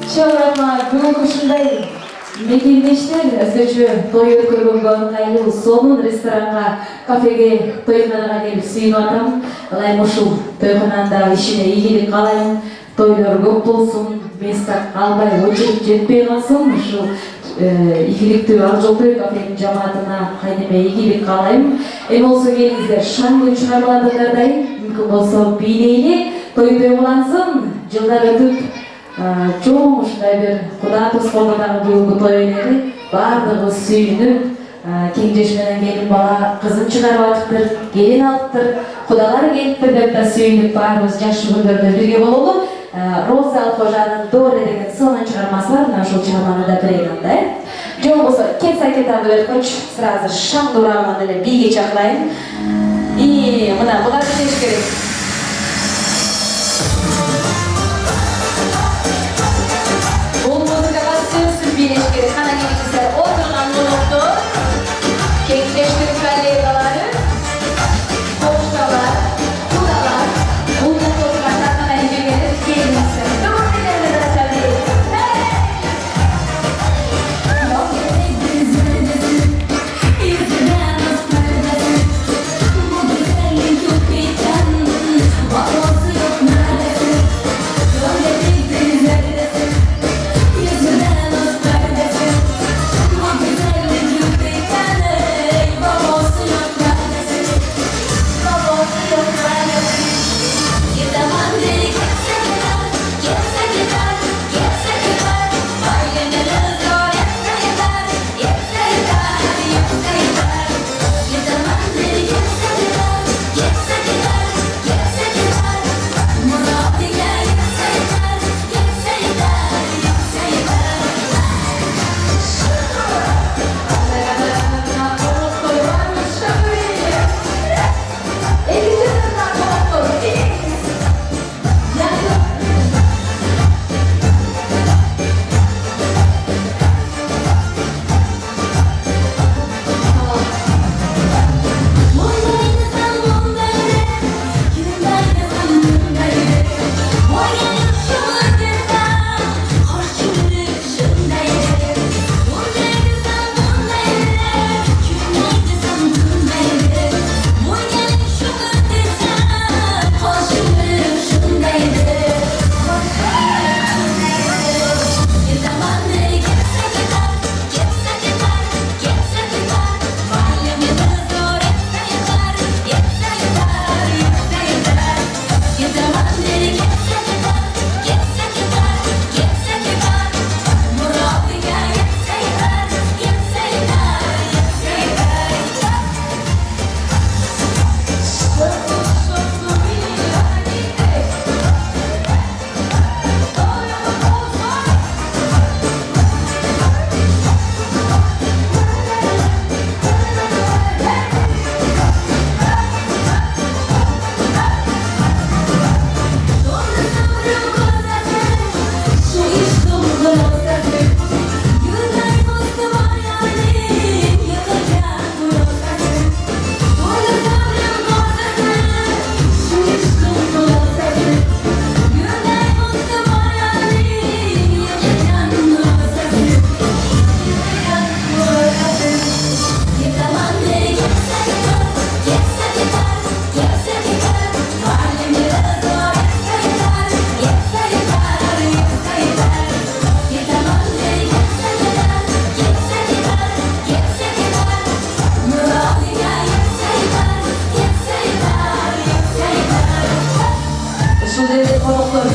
Çavrama бүгүнкү ушундай мекендештер өзгөчө той өткөргөнгө ыңгайлуу сонун ресторанга, кафеге, тойханага келип сүйүнүп атам. Ылайым ушул тойхананын ишине ийгилик каалайм. Тойлор көп болсун, места калбай, очередь жетпей калсын. Ушул ийгиликтүү Ак Жол той кафенин жамаатына кайнеме ийгилик каалайм. Эми болсо келиңиздер, шаңдуу чыгармаларды даярдайм. Мүмкүн болсо бийлейли, той тойлансын, жылдар өтүп чоң ушундай бир Куда тоскоолдогу бүгүнкү той өнери баардыгыбыз сүйүнүп, кеңжеш менен келин бала кызын чыгарып атыптыр, келин алыптыр, кудалар келиптир деп да сүйүнүп баарыбыз жакшы күндөрдө бирге бололу. Роза Алкожанын Доре деген сонун чыгармасы бар, мына ушул чыгарманы да билейин анда, жок болсо кет сакетарды берип койчу, сразу шаңды урагандан эле бийге чакырайын. И мына буларды билиш керек. Birleş gerek. Kana gelişler oturgan doluktu. Kekleştirin kalleyaları. Koştalar, kudalar. Bundan oturgan takana incegelir. Gelinizler. Dur dilerle de açabilir. Ушул жерде коноктор